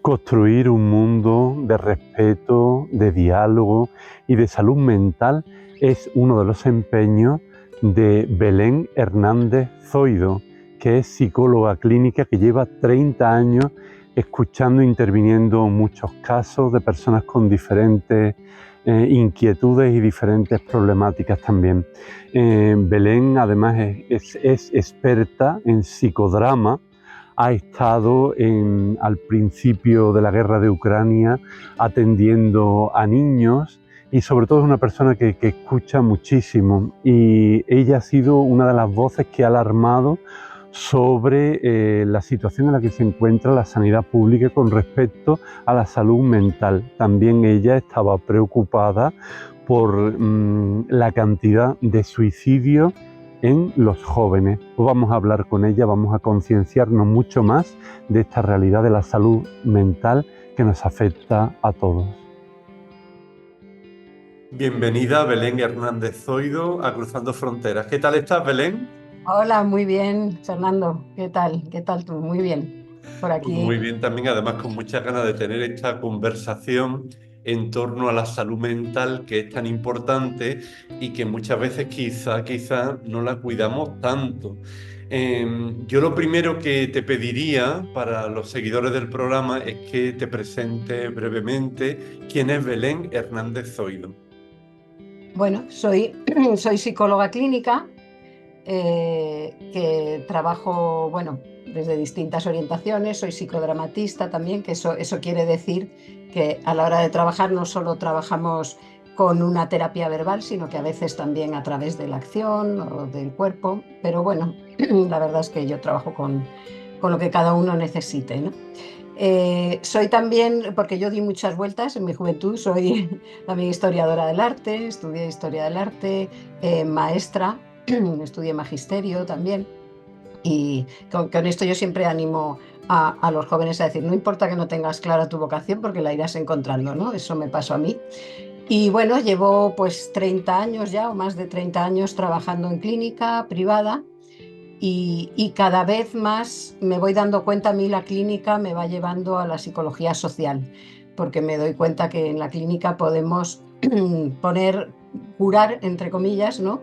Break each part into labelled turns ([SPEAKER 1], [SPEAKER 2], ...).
[SPEAKER 1] Construir un mundo de respeto, de diálogo y de salud mental es uno de los empeños de Belén Hernández Zoido, que es psicóloga clínica que lleva 30 años escuchando e interviniendo muchos casos de personas con diferentes inquietudes y diferentes problemáticas también. Belén además es experta en psicodrama. Ha estado al principio de la guerra de Ucrania atendiendo a niños y sobre todo es una persona que escucha muchísimo, y ella ha sido una de las voces que ha alarmado sobre la situación en la que se encuentra la sanidad pública con respecto a la salud mental. También ella estaba preocupada por la cantidad de suicidios en los jóvenes. Pues vamos a hablar con ella, vamos a concienciarnos mucho más de esta realidad de la salud mental que nos afecta a todos. Bienvenida Belén Hernández Zoido a Cruzando Fronteras. ¿Qué tal estás, Belén?
[SPEAKER 2] Hola, muy bien, Fernando. ¿Qué tal? ¿Qué tal tú? Muy bien. Por
[SPEAKER 1] Pues muy
[SPEAKER 2] aquí.
[SPEAKER 1] bien también, además con muchas ganas de tener esta conversación en torno a la salud mental, que es tan importante y que muchas veces quizá no la cuidamos tanto. Yo lo primero que te pediría para los seguidores del programa es que te presente brevemente quién es Belén Hernández Zoido.
[SPEAKER 2] Bueno, soy psicóloga clínica, que trabajo, bueno, desde distintas orientaciones. Soy psicodramatista también, que eso quiere decir que a la hora de trabajar no solo trabajamos con una terapia verbal, sino que a veces también a través de la acción o del cuerpo. Pero bueno, la verdad es que yo trabajo con lo que cada uno necesite, ¿no? Soy también, porque yo di muchas vueltas en mi juventud, soy también historiadora del arte, estudié historia del arte, maestra, estudié magisterio también. Y con esto yo siempre animo a los jóvenes a decir, no importa que no tengas clara tu vocación porque la irás encontrando, ¿no? Eso me pasó a mí. Y bueno, llevo pues 30 años ya, o más de 30 años trabajando en clínica privada, y cada vez más me voy dando cuenta, a mí la clínica me va llevando a la psicología social, porque me doy cuenta que en la clínica podemos curar, entre comillas, ¿no?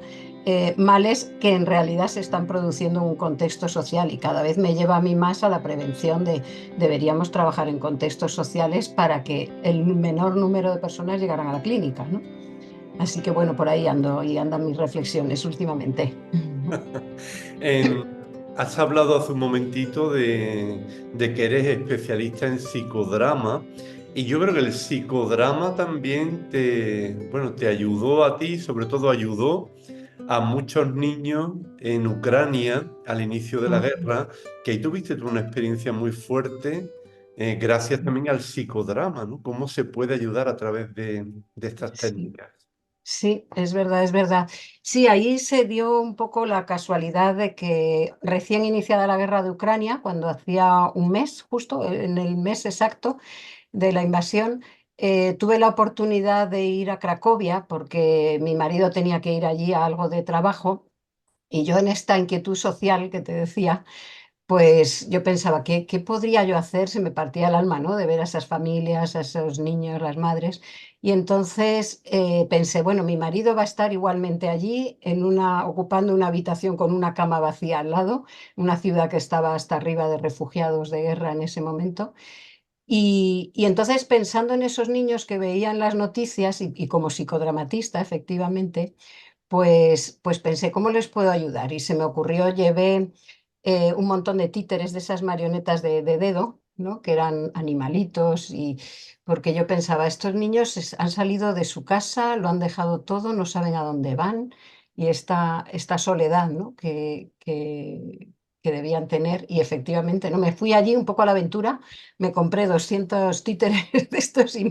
[SPEAKER 2] Males que en realidad se están produciendo en un contexto social, y cada vez me lleva a mí más a la prevención de deberíamos trabajar en contextos sociales para que el menor número de personas llegaran a la clínica, ¿no? Así que bueno, por ahí ando y andan mis reflexiones últimamente.
[SPEAKER 1] Em, Has hablado hace un momentito de que eres especialista en psicodrama, y yo creo que el psicodrama también te ayudó a ti, sobre todo ayudó a muchos niños en Ucrania al inicio de la guerra, que ahí tuviste tú una experiencia muy fuerte, gracias también al psicodrama, ¿no? ¿Cómo se puede ayudar a través de estas
[SPEAKER 2] Sí.
[SPEAKER 1] técnicas?
[SPEAKER 2] Sí, es verdad, es verdad. Sí, ahí se dio un poco la casualidad de que recién iniciada la guerra de Ucrania, cuando hacía un mes, justo en el mes exacto de la invasión, tuve la oportunidad de ir a Cracovia porque mi marido tenía que ir allí a algo de trabajo, y yo en esta inquietud social que te decía, pues yo pensaba, ¿qué podría yo hacer? Se me partía el alma, ¿no? De ver a esas familias, a esos niños, las madres. Y entonces pensé, bueno, mi marido va a estar igualmente allí, ocupando una habitación con una cama vacía al lado, una ciudad que estaba hasta arriba de refugiados de guerra en ese momento. Y entonces, pensando en esos niños que veían las noticias, y como psicodramatista, efectivamente, pues pensé, ¿cómo les puedo ayudar? Y se me ocurrió, llevé un montón de títeres, de esas marionetas de dedo, ¿no? Que eran animalitos, y porque yo pensaba, estos niños han salido de su casa, lo han dejado todo, no saben a dónde van, y esta soledad, ¿no? Que debían tener. Y efectivamente, ¿no? Me fui allí un poco a la aventura, me compré 200 títeres de estos, y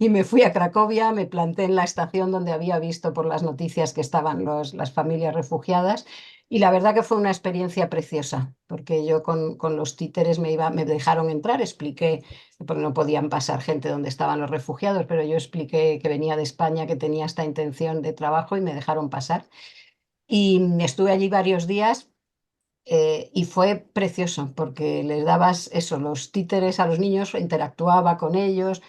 [SPEAKER 2] me fui a Cracovia, me planté en la estación donde había visto por las noticias que estaban las familias refugiadas. Y la verdad que fue una experiencia preciosa, porque yo con los títeres me dejaron entrar, expliqué, porque no podían pasar gente donde estaban los refugiados, pero yo expliqué que venía de España, que tenía esta intención de trabajo, y me dejaron pasar. Y estuve allí varios días, Y fue precioso porque les dabas eso, los títeres a los niños, interactuaba con ellos.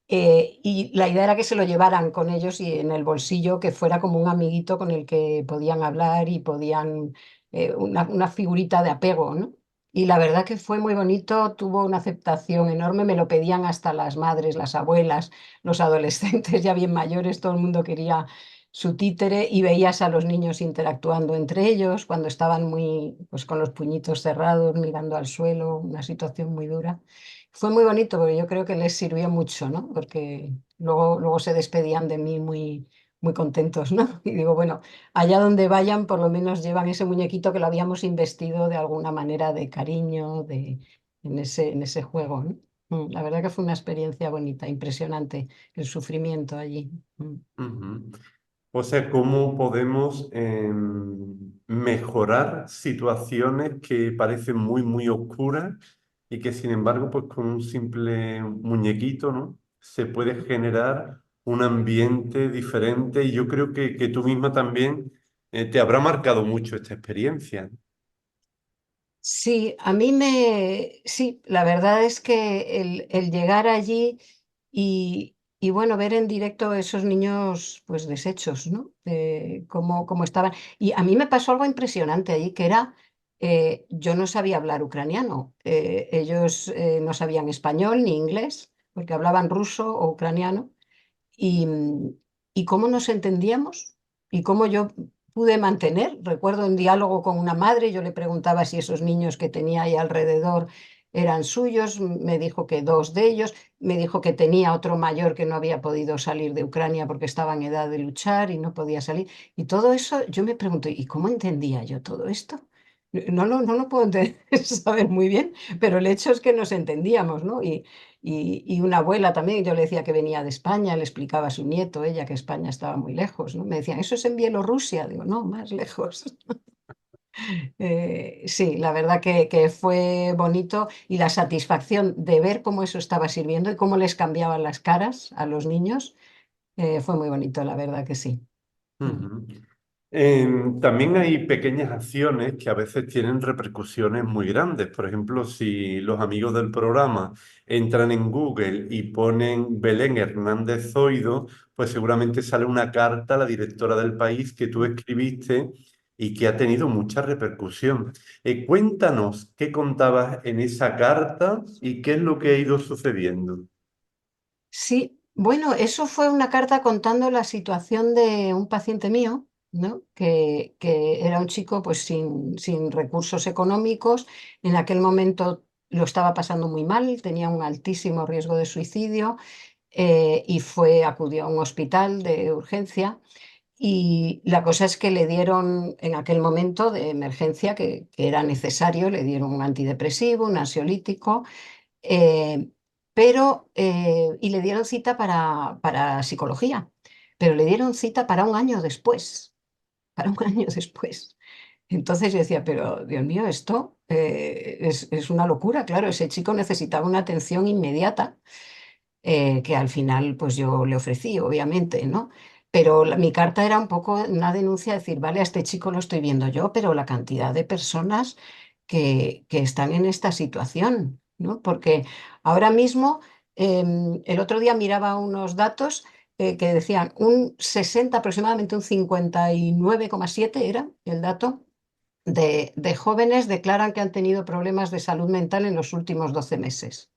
[SPEAKER 2] Y la idea era que se lo llevaran con ellos y en el bolsillo, que fuera como un amiguito con el que podían hablar y podían, una figurita de apego, ¿no? Y la verdad que fue muy bonito, tuvo una aceptación enorme, me lo pedían hasta las madres, las abuelas, los adolescentes ya bien mayores, todo el mundo quería su títere y veías a los niños interactuando entre ellos cuando estaban muy, pues con los puñitos cerrados, mirando al suelo, una situación muy dura. Fue muy bonito porque yo creo que les sirvió mucho, ¿no? Porque luego se despedían de mí muy, muy contentos, ¿no? Y digo, bueno, allá donde vayan, por lo menos llevan ese muñequito que lo habíamos investido de alguna manera de cariño, en ese juego, ¿no? La verdad que fue una experiencia bonita, impresionante, el sufrimiento allí.
[SPEAKER 1] Ujú. O sea, ¿cómo podemos mejorar situaciones que parecen muy, muy oscuras y que sin embargo, pues con un simple muñequito, ¿no? Se puede generar un ambiente diferente y yo creo que tú misma también te habrá marcado mucho esta experiencia.
[SPEAKER 2] Sí, sí, la verdad es que el llegar allí y bueno, ver en directo esos niños pues deshechos, ¿no? Cómo estaban. Y a mí me pasó algo impresionante allí, que era, yo no sabía hablar ucraniano, ellos no sabían español ni inglés, porque hablaban ruso o ucraniano y, y cómo nos entendíamos y cómo yo pude mantener. Recuerdo un diálogo con una madre, yo le preguntaba si esos niños que tenía ahí alrededor eran suyos, me dijo que dos de ellos, me dijo que tenía otro mayor que no había podido salir de Ucrania porque estaba en edad de luchar y no podía salir. Y todo eso, yo me pregunto, ¿y cómo entendía yo todo esto? No lo puedo saber muy bien, pero el hecho es que nos entendíamos, ¿no? Y una abuela también, yo le decía que venía de España, le explicaba a su nieto, ella, que España estaba muy lejos, ¿no? Me decían, ¿eso es en Bielorrusia? Digo, no, más lejos. Sí, la verdad que fue bonito y la satisfacción de ver cómo eso estaba sirviendo y cómo les cambiaban las caras a los niños, fue muy bonito, la verdad que sí. Mm.
[SPEAKER 1] Ujú. También hay pequeñas acciones que a veces tienen repercusiones muy grandes. Por ejemplo, si los amigos del programa entran en Google y ponen Belén Hernández Zoido, pues seguramente sale una carta a la directora del país que tú escribiste y que ha tenido mucha repercusión. Cuéntanos qué contabas en esa carta y qué es lo que ha ido sucediendo.
[SPEAKER 2] Sí, bueno, eso fue una carta contando la situación de un paciente mío, ¿no? Que era un chico pues sin recursos económicos, en aquel momento lo estaba pasando muy mal, tenía un altísimo riesgo de suicidio y acudió a un hospital de urgencia y la cosa es que le dieron en aquel momento de emergencia que era necesario, le dieron un antidepresivo, un ansiolítico eh, y le dieron cita para psicología, pero le dieron cita para un año después, para un año después. Entonces yo decía, pero Dios mío, esto es una locura, claro, ese chico necesitaba una atención inmediata, que al final pues yo le ofrecí, obviamente, ¿no? Pero mi carta era un poco una denuncia, decir, vale, a este chico lo estoy viendo yo, pero la cantidad de personas que están en esta situación, ¿no? Porque ahora mismo, el otro día miraba unos datos que decían un 60, aproximadamente un 59,7 era el dato de jóvenes declaran que han tenido problemas de salud mental en los últimos 12 meses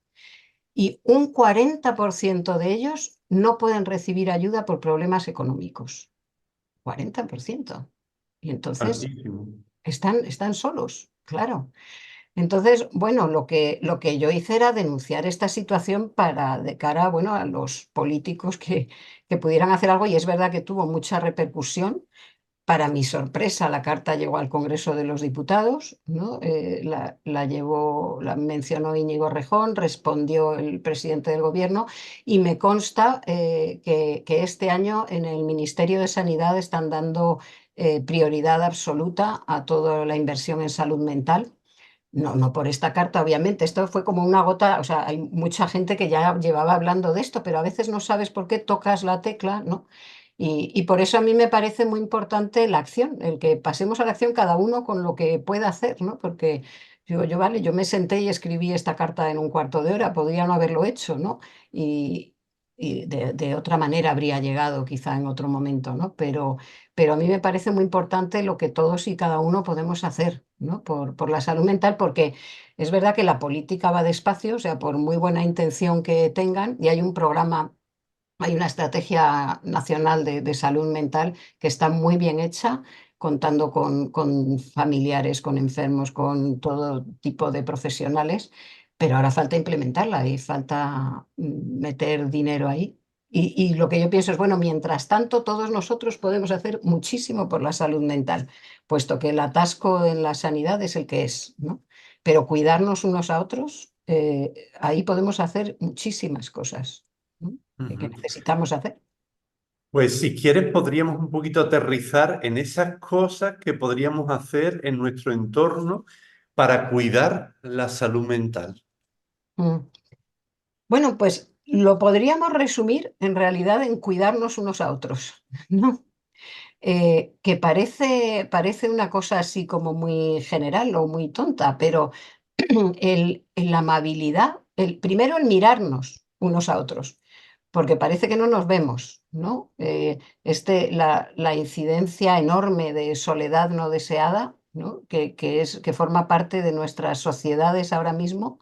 [SPEAKER 2] y un 40% de ellos no pueden recibir ayuda por problemas económicos. 40%. Y entonces
[SPEAKER 1] Altísimo.
[SPEAKER 2] están solos, claro. Entonces, bueno, lo que yo hice era denunciar esta situación de cara, bueno, a los políticos que pudieran hacer algo y es verdad que tuvo mucha repercusión. Para mi sorpresa, la carta llegó al Congreso de los Diputados, ¿no? La mencionó Íñigo Rejón, respondió el presidente del Gobierno y me consta que este año en el Ministerio de Sanidad están dando prioridad absoluta a toda la inversión en salud mental. No, no por esta carta, obviamente. Esto fue como una gota, o sea, hay mucha gente que ya llevaba hablando de esto, pero a veces no sabes por qué tocas la tecla, ¿no? Y por eso a mí me parece muy importante la acción, el que pasemos a la acción cada uno con lo que pueda hacer, ¿no? Porque digo, vale, yo me senté y escribí esta carta en un cuarto de hora, podría no haberlo hecho, ¿no? Y, y de otra manera habría llegado quizá en otro momento, ¿no? Pero a mí me parece muy importante lo que todos y cada uno podemos hacer, ¿no? Por la salud mental, porque es verdad que la política va despacio, o sea, por muy buena intención que tengan, y hay un programa, hay una estrategia nacional de salud mental que está muy bien hecha, contando con familiares, con enfermos, con todo tipo de profesionales, pero ahora falta implementarla y falta meter dinero ahí. Y lo que yo pienso es, bueno, mientras tanto, todos nosotros podemos hacer muchísimo por la salud mental, puesto que el atasco en la sanidad es el que es, ¿no? Pero cuidarnos unos a otros, ahí podemos hacer muchísimas cosas, ¿no? Que
[SPEAKER 3] Ujú.
[SPEAKER 2] necesitamos hacer.
[SPEAKER 3] Pues si quieres podríamos un poquito aterrizar en esas cosas que podríamos hacer en nuestro entorno para cuidar la salud mental.
[SPEAKER 2] Mm. Bueno, pues lo podríamos resumir en realidad en cuidarnos unos a otros, ¿no? Que parece una cosa así como muy general o muy tonta, pero la amabilidad, primero el mirarnos unos a otros, porque parece que no nos vemos, ¿no? La incidencia enorme de soledad no deseada, ¿no? Que forma parte de nuestras sociedades ahora mismo.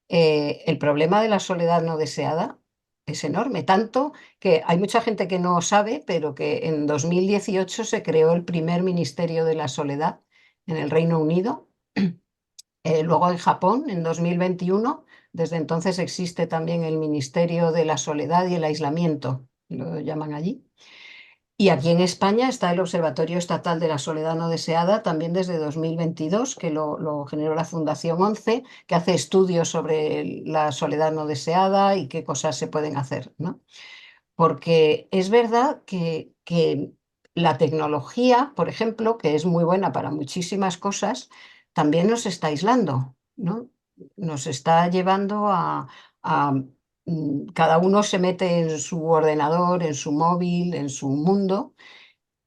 [SPEAKER 2] El problema de la soledad no deseada es enorme, tanto que hay mucha gente que no sabe, pero que en 2018 se creó el primer Ministerio de la Soledad en el Reino Unido. Luego en Japón, en 2021, desde entonces existe también el Ministerio de la Soledad y el Aislamiento, lo llaman allí. Y aquí en España está el Observatorio Estatal de la Soledad No Deseada, también desde 2022, que lo generó la Fundación 11, que hace estudios sobre la soledad no deseada y qué cosas se pueden hacer, ¿no? Porque es verdad que la tecnología, por ejemplo, que es muy buena para muchísimas cosas, también nos está aislando, ¿no? Nos está llevando cada uno se mete en su ordenador, en su móvil, en su mundo,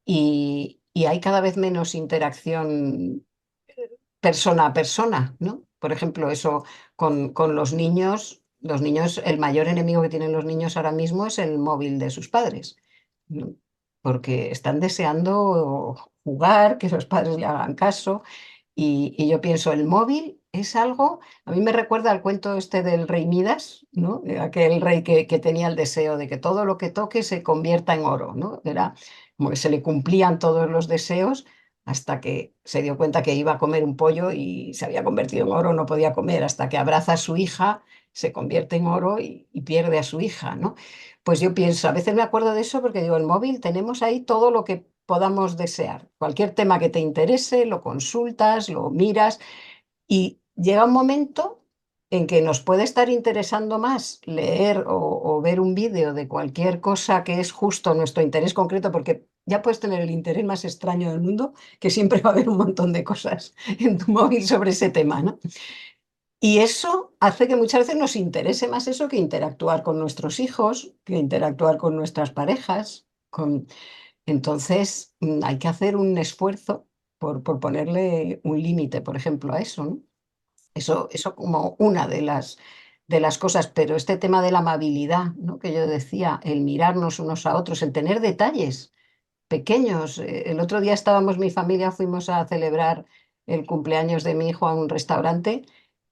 [SPEAKER 2] y hay cada vez menos interacción persona a persona, ¿no? Por ejemplo, eso con los niños, el mayor enemigo que tienen los niños ahora mismo es el móvil de sus padres, ¿no? Porque están deseando jugar, que los padres le hagan caso, y yo pienso, el móvil es algo, a mí me recuerda al cuento este del rey Midas, ¿no? Aquel rey que tenía el deseo de que todo lo que toque se convierta en oro, ¿no? Era como que se le cumplían todos los deseos hasta que se dio cuenta que iba a comer un pollo y se había convertido en oro, no podía comer, hasta que abraza a su hija, se convierte en oro y pierde a su hija, ¿no? Pues yo pienso, a veces me acuerdo de eso porque digo, el móvil tenemos ahí todo lo que podamos desear. Cualquier tema que te interese, lo consultas, lo miras y llega un momento en que nos puede estar interesando más leer o ver un vídeo de cualquier cosa que es justo nuestro interés concreto, porque ya puedes tener el interés más extraño del mundo, que siempre va a haber un montón de cosas en tu móvil sobre ese tema, ¿no? Y eso hace que muchas veces nos interese más eso que interactuar con nuestros hijos, que interactuar con nuestras parejas. Entonces, hay que hacer un esfuerzo por ponerle un límite, por ejemplo, a eso, ¿no? Eso como una de las cosas, pero este tema de la amabilidad, ¿no? Que yo decía, el mirarnos unos a otros, el tener detalles pequeños. El otro día estábamos, mi familia, fuimos a celebrar el cumpleaños de mi hijo a un restaurante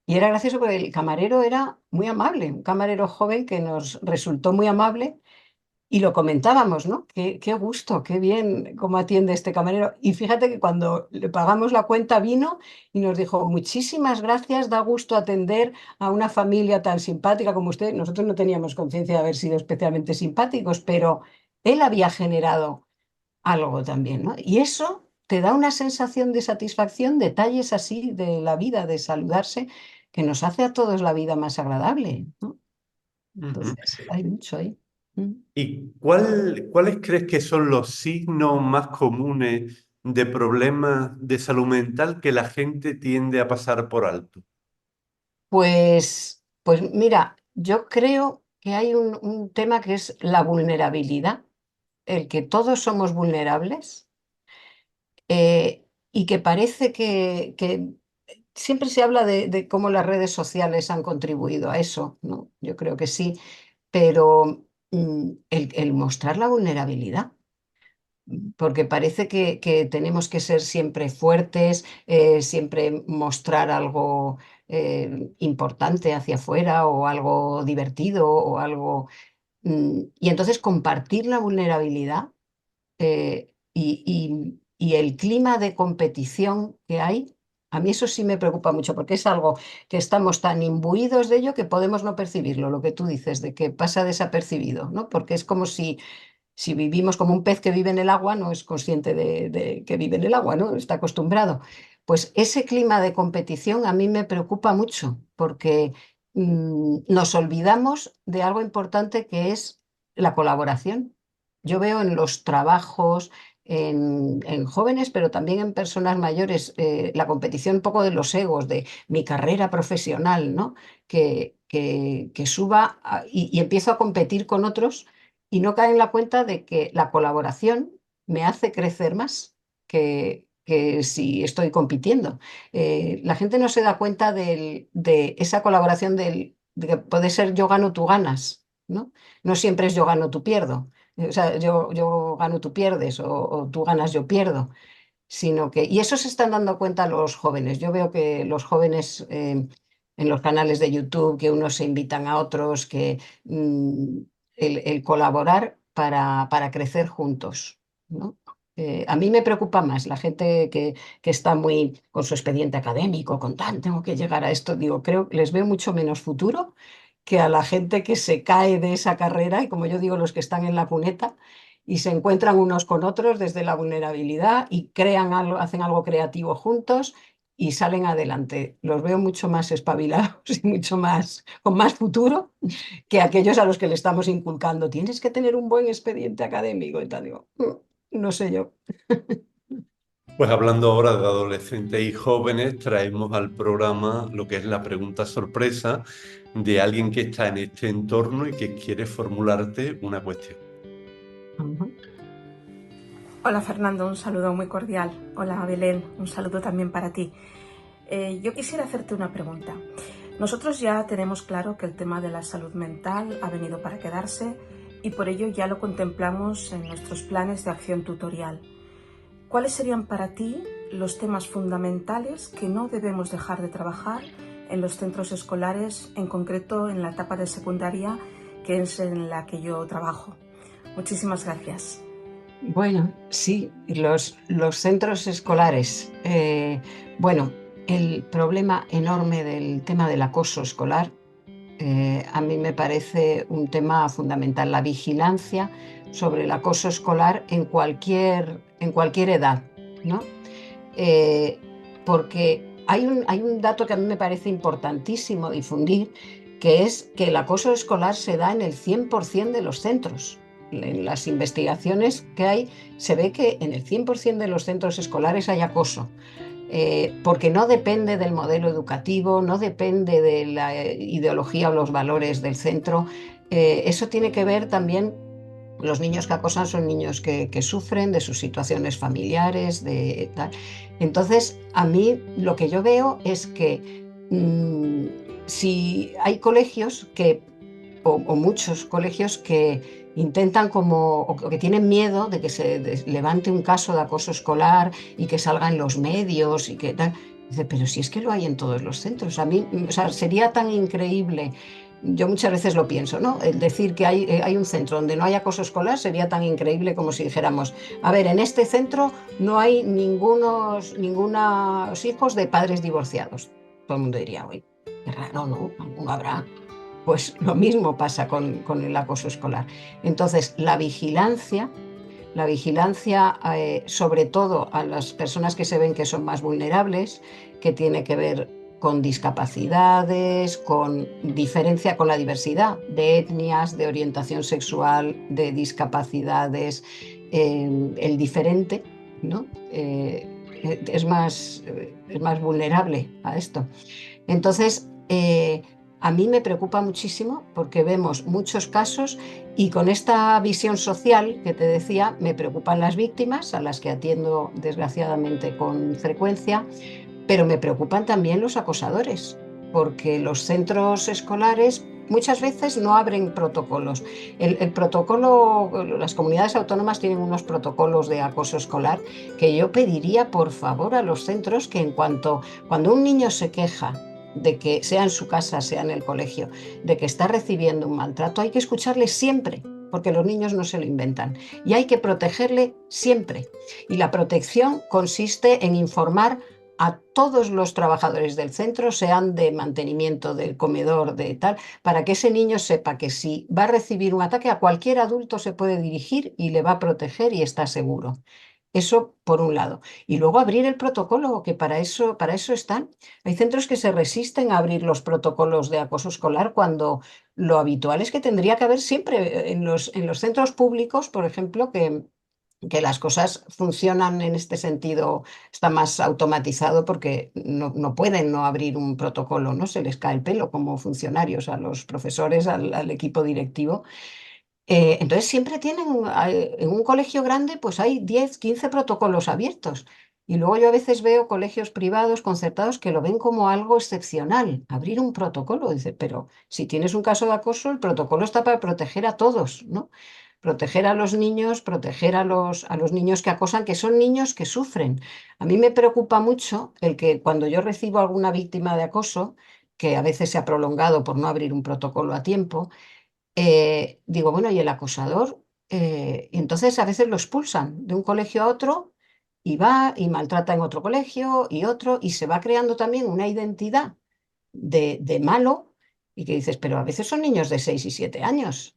[SPEAKER 2] y era gracioso porque el camarero era muy amable, un camarero joven que nos resultó muy amable y lo comentábamos, ¿no? Qué gusto, qué bien cómo atiende este camarero. Y fíjate que cuando le pagamos la cuenta vino y nos dijo, muchísimas gracias, da gusto atender a una familia tan simpática como usted. Nosotros no teníamos conciencia de haber sido especialmente simpáticos, pero él había generado algo también, ¿no? Y eso te da una sensación de satisfacción, detalles así de la vida, de saludarse, que nos hace a todos la vida más agradable, ¿no?
[SPEAKER 3] Ujú.
[SPEAKER 2] Entonces, hay mucho ahí. Mm.
[SPEAKER 3] ¿Y cuáles crees que son los signos más comunes de problemas de salud mental que la gente tiende a pasar por alto?
[SPEAKER 2] Pues mira, yo creo que hay un tema que es la vulnerabilidad. el que todos somos vulnerables y que parece que siempre se habla de cómo las redes sociales han contribuido a eso, ¿no? Yo creo que sí, pero el mostrar la vulnerabilidad, porque parece que tenemos que ser siempre fuertes, siempre mostrar algo importante hacia afuera o algo divertido o algo... y entonces compartir la vulnerabilidad y el clima de competición que hay, a mí eso sí me preocupa mucho, porque es algo que estamos tan imbuidos de ello que podemos no percibirlo, lo que tú dices, de que pasa desapercibido, ¿no? Porque es como si vivimos como un pez que vive en el agua, no es consciente de que vive en el agua, ¿no? Está acostumbrado. Pues ese clima de competición a mí me preocupa mucho, porque nos olvidamos de algo importante que es la colaboración. Yo veo en los trabajos, en jóvenes, pero también en personas mayores, la competición un poco de los egos, de mi carrera profesional, ¿no? Que suba y empiezo a competir con otros y no cae en la cuenta de que la colaboración me hace crecer más que si estoy compitiendo. La gente no se da cuenta de esa colaboración de que puede ser yo gano, tú ganas, ¿no? No siempre es yo gano, tú pierdo. O sea, yo gano, tú pierdes, o tú ganas, yo pierdo, sino que, y eso se están dando cuenta los jóvenes. Yo veo que los jóvenes en los canales de YouTube, que unos se invitan a otros, que el colaborar para crecer juntos, ¿no? A mí me preocupa más la gente que está muy con su expediente académico, con tan, tengo que llegar a esto, digo, creo que les veo mucho menos futuro que a la gente que se cae de esa carrera y, como yo digo, los que están en la cuneta y se encuentran unos con otros desde la vulnerabilidad y crean algo, hacen algo creativo juntos y salen adelante. Los veo mucho más espabilados y mucho más, con más futuro que aquellos a los que le estamos inculcando. Tienes que tener un buen expediente académico y tal. Digo, no sé yo.
[SPEAKER 3] Pues hablando ahora de adolescentes y jóvenes, traemos al programa lo que es la pregunta sorpresa de alguien que está en este entorno y que quiere formularte una cuestión.
[SPEAKER 2] Ujú.
[SPEAKER 4] Hola Fernando, un saludo muy cordial. Hola Belén, un saludo también para ti. Yo quisiera hacerte una pregunta. Nosotros ya tenemos claro que el tema de la salud mental ha venido para quedarse y por ello ya lo contemplamos en nuestros planes de acción tutorial. ¿Cuáles serían para ti los temas fundamentales que no debemos dejar de trabajar en los centros escolares, en concreto en la etapa de secundaria, que es en la que yo trabajo? Muchísimas gracias.
[SPEAKER 2] Bueno, sí, los centros escolares. Bueno, el problema enorme del tema del acoso escolar, a mí me parece un tema fundamental, la vigilancia sobre el acoso escolar en cualquier edad, ¿no? Eh, Porque hay un dato que a mí me parece importantísimo difundir, que es que el acoso escolar se da en el 100% de los centros. En las investigaciones que hay, se ve que en el 100% de los centros escolares hay acoso. Porque no depende del modelo educativo, no depende de la ideología o los valores del centro. Eso tiene que ver también, los niños que acosan son niños que sufren de sus situaciones familiares, de tal. Entonces, a mí lo que yo veo es que si hay colegios o muchos colegios que intentan como, o que tienen miedo de que se levante un caso de acoso escolar y que salga en los medios y que tal. Dice, pero si es que lo hay en todos los centros. A mí, o sea, sería tan increíble. Yo muchas veces lo pienso, ¿no? El decir que hay un centro donde no hay acoso escolar sería tan increíble como si dijéramos, a ver, en este centro no hay ningunos hijos de padres divorciados. Todo el mundo diría, uy, qué raro, ¿no? Alguno habrá. Pues lo mismo pasa con el acoso escolar. Entonces, la vigilancia sobre todo a las personas que se ven que son más vulnerables, que tiene que ver con discapacidades, con diferencia, con la diversidad de etnias, de orientación sexual, de discapacidades, el diferente, ¿no? Es más vulnerable a esto. Entonces, a mí me preocupa muchísimo porque vemos muchos casos y con esta visión social que te decía, me preocupan las víctimas, a las que atiendo desgraciadamente con frecuencia, pero me preocupan también los acosadores, porque los centros escolares muchas veces no abren protocolos. El protocolo, las comunidades autónomas tienen unos protocolos de acoso escolar que yo pediría por favor a los centros que cuando un niño se queja de que sea en su casa, sea en el colegio, de que está recibiendo un maltrato, hay que escucharle siempre, porque los niños no se lo inventan. Y hay que protegerle siempre. Y la protección consiste en informar a todos los trabajadores del centro, sean de mantenimiento del comedor, de tal, para que ese niño sepa que si va a recibir un ataque, a cualquier adulto se puede dirigir y le va a proteger y está seguro. Eso por un lado. Y luego abrir el protocolo, que para eso están. Hay centros que se resisten a abrir los protocolos de acoso escolar cuando lo habitual es que tendría que haber siempre en los centros públicos, por ejemplo, que las cosas funcionan en este sentido, está más automatizado porque no pueden no abrir un protocolo, ¿no? Se les cae el pelo como funcionarios a los profesores, al equipo directivo. Entonces siempre tienen, en un colegio grande, pues hay 10, 15 protocolos abiertos. Y luego yo a veces veo colegios privados concertados que lo ven como algo excepcional, abrir un protocolo. Dice, pero si tienes un caso de acoso, el protocolo está para proteger a todos, ¿no? Proteger a los niños, proteger a los niños que acosan, que son niños que sufren. A mí me preocupa mucho el que cuando yo recibo alguna víctima de acoso, que a veces se ha prolongado por no abrir un protocolo a tiempo, digo, bueno, ¿y el acosador? Y entonces a veces lo expulsan de un colegio a otro y va y maltrata en otro colegio y otro, y se va creando también una identidad de malo y que dices, pero a veces son niños de 6 y 7 años.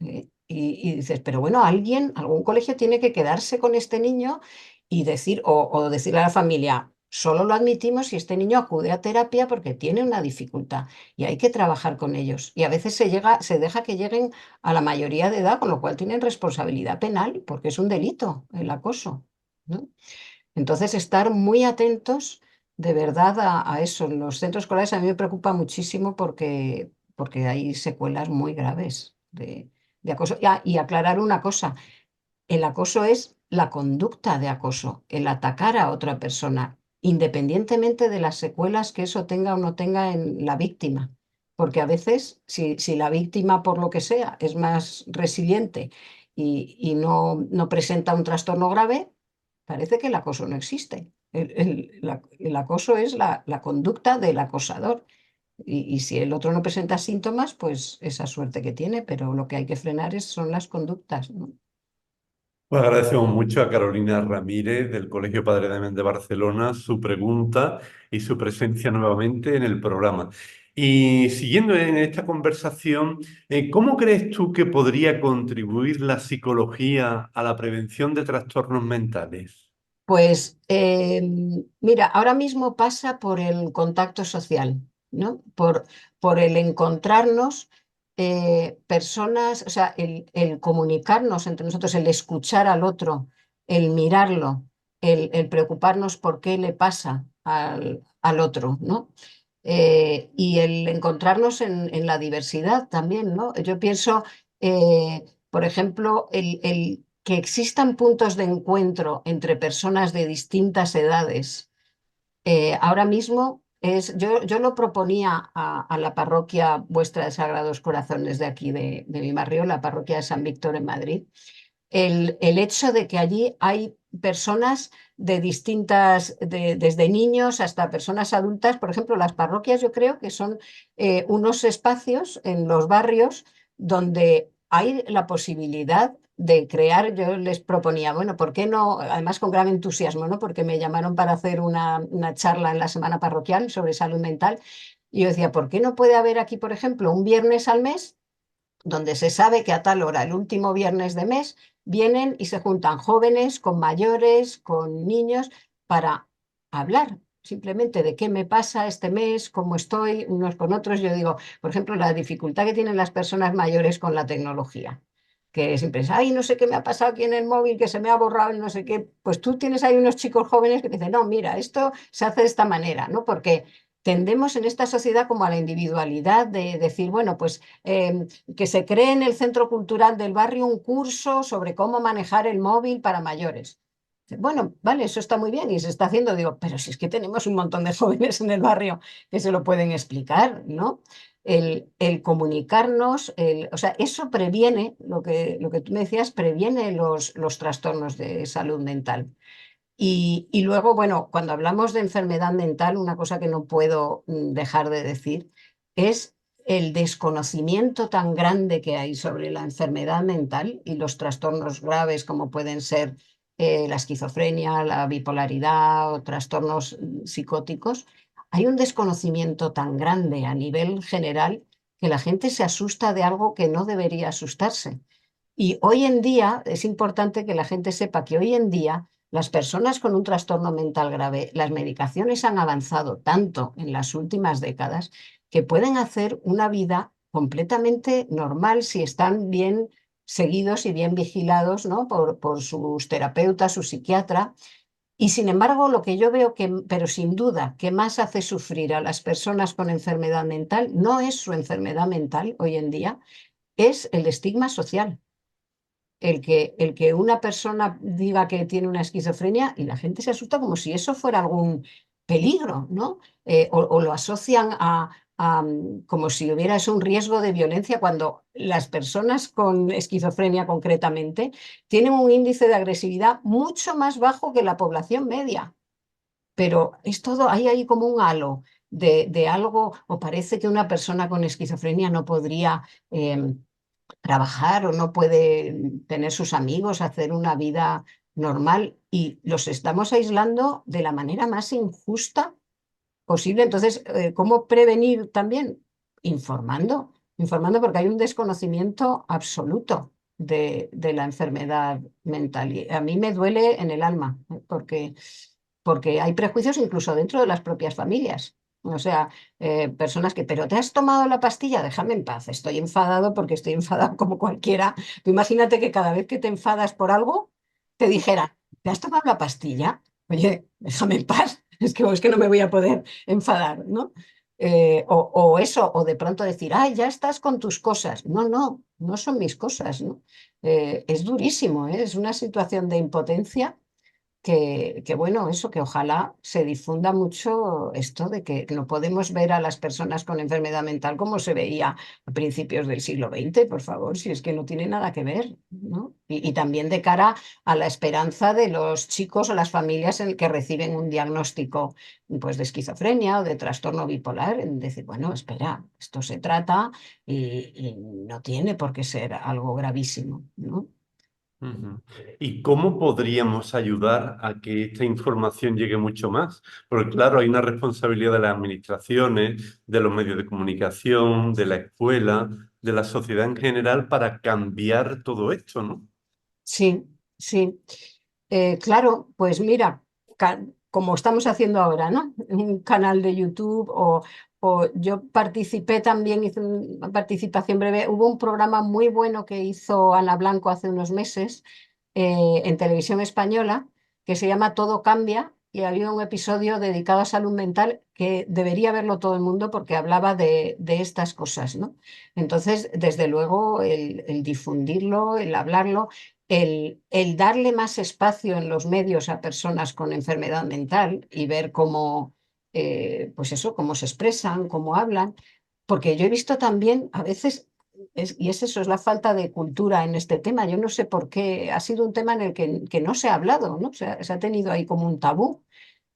[SPEAKER 2] Y dices, pero bueno, algún colegio tiene que quedarse con este niño y decir, o decirle a la familia, solo lo admitimos si este niño acude a terapia porque tiene una dificultad y hay que trabajar con ellos. Y a veces se deja que lleguen a la mayoría de edad, con lo cual tienen responsabilidad penal porque es un delito el acoso, ¿no? Entonces, estar muy atentos de verdad a eso. En los centros escolares a mí me preocupa muchísimo porque hay secuelas muy graves de acoso. Y aclarar una cosa, el acoso es la conducta de acoso, el atacar a otra persona, independientemente de las secuelas que eso tenga o no tenga en la víctima. Porque a veces, si la víctima, por lo que sea, es más resiliente y no presenta un trastorno grave, parece que el acoso no existe. El acoso es la conducta del acosador. Y si el otro no presenta síntomas, pues esa suerte que tiene, pero lo que hay que frenar son las conductas, ¿no?
[SPEAKER 3] Pues agradecemos mucho a Carolina Ramírez del Colegio Padre Damián de Barcelona su pregunta y su presencia nuevamente en el programa. Y siguiendo en esta conversación, ¿cómo crees tú que podría contribuir la psicología a la prevención de trastornos mentales?
[SPEAKER 2] Pues mira, ahora mismo pasa por el contacto social, ¿no? Por el encontrarnos personas, o sea, el comunicarnos entre nosotros, el escuchar al otro, el mirarlo, el preocuparnos por qué le pasa al otro, ¿no? Y el encontrarnos en la diversidad también, ¿no? Yo pienso, por ejemplo, el que existan puntos de encuentro entre personas de distintas edades. Ahora mismo yo lo proponía a la parroquia Vuestra de Sagrados Corazones de aquí, de mi barrio, la parroquia de San Víctor en Madrid, el hecho de que allí hay personas de distintas, desde niños hasta personas adultas. Por ejemplo, las parroquias yo creo que son unos espacios en los barrios donde hay la posibilidad de crear. Yo les proponía, bueno, ¿por qué no? Además con gran entusiasmo, ¿no? Porque me llamaron para hacer una charla en la semana parroquial sobre salud mental. Y yo decía, ¿por qué no puede haber aquí, por ejemplo, un viernes al mes donde se sabe que a tal hora, el último viernes de mes, vienen y se juntan jóvenes con mayores, con niños, para hablar simplemente de qué me pasa este mes, cómo estoy unos con otros? Yo digo, por ejemplo, la dificultad que tienen las personas mayores con la tecnología, que siempre es, ay, no sé qué me ha pasado aquí en el móvil, que se me ha borrado y no sé qué. Pues tú tienes ahí unos chicos jóvenes que te dicen, no, mira, esto se hace de esta manera, ¿no? Porque tendemos en esta sociedad como a la individualidad de decir, bueno, pues que se cree en el centro cultural del barrio un curso sobre cómo manejar el móvil para mayores. Bueno, vale, eso está muy bien y se está haciendo, digo, pero si es que tenemos un montón de jóvenes en el barrio que se lo pueden explicar, ¿no? El comunicarnos, o sea, eso previene, lo que tú me decías, previene los trastornos de salud mental. Y luego, bueno, cuando hablamos de enfermedad mental, una cosa que no puedo dejar de decir es el desconocimiento tan grande que hay sobre la enfermedad mental y los trastornos graves como pueden ser la esquizofrenia, la bipolaridad o trastornos psicóticos. Hay un desconocimiento tan grande a nivel general que la gente se asusta de algo que no debería asustarse. Y hoy en día es importante que la gente sepa que hoy en día las personas con un trastorno mental grave, las medicaciones han avanzado tanto en las últimas décadas que pueden hacer una vida completamente normal si están bien seguidos y bien vigilados, ¿no? por sus terapeutas, su psiquiatra. Y sin embargo, lo que yo veo que, pero sin duda, que más hace sufrir a las personas con enfermedad mental no es su enfermedad mental hoy en día, es el estigma social. El que una persona diga que tiene una esquizofrenia y la gente se asusta como si eso fuera algún peligro, ¿no? O lo asocian como si hubiera eso un riesgo de violencia cuando las personas con esquizofrenia concretamente tienen un índice de agresividad mucho más bajo que la población media. Pero es todo, hay ahí como un halo de algo, o parece que una persona con esquizofrenia no podría trabajar o no puede tener sus amigos, hacer una vida normal y los estamos aislando de la manera más injusta posible. Entonces, ¿cómo prevenir también? Informando porque hay un desconocimiento absoluto de la enfermedad mental. Y a mí me duele en el alma, porque hay prejuicios incluso dentro de las propias familias. O sea, personas que, pero ¿te has tomado la pastilla? Déjame en paz, estoy enfadado porque estoy enfadado como cualquiera. Tú imagínate que cada vez que te enfadas por algo, te dijera, ¿te has tomado la pastilla? Oye, déjame en paz, es que no me voy a poder enfadar, ¿no? O eso, o de pronto decir, ay, ya estás con tus cosas. No, no, no son mis cosas, ¿no? Es durísimo, ¿eh? Es una situación de impotencia que bueno, eso, que ojalá se difunda mucho esto de que no podemos ver a las personas con enfermedad mental como se veía a principios del siglo XX, por favor, si es que no tiene nada que ver, ¿no? Y también de cara a la esperanza de los chicos o las familias en que reciben un diagnóstico pues, de esquizofrenia o de trastorno bipolar, en decir, bueno, espera, esto se trata y no tiene por qué ser algo gravísimo, ¿no?
[SPEAKER 3] Ujú. ¿Y cómo podríamos ayudar a que esta información llegue mucho más? Porque claro, hay una responsabilidad de las administraciones, de los medios de comunicación, de la escuela, de la sociedad en general para cambiar todo esto, ¿no?
[SPEAKER 2] Sí, sí. Claro, pues mira, como estamos haciendo ahora, ¿no? Un canal de YouTube o yo participé también, hice una participación breve. Hubo un programa muy bueno que hizo Ana Blanco hace unos meses en televisión española que se llama Todo cambia y había un episodio dedicado a salud mental que debería verlo todo el mundo porque hablaba de estas cosas, ¿no? Entonces, desde luego, el difundirlo, el hablarlo el darle más espacio en los medios a personas con enfermedad mental y ver cómo, pues eso, cómo se expresan, cómo hablan, porque yo he visto también a veces, y es eso, es la falta de cultura en este tema. Yo no sé por qué ha sido un tema en el que no se ha hablado, ¿no? Se ha tenido ahí como un tabú.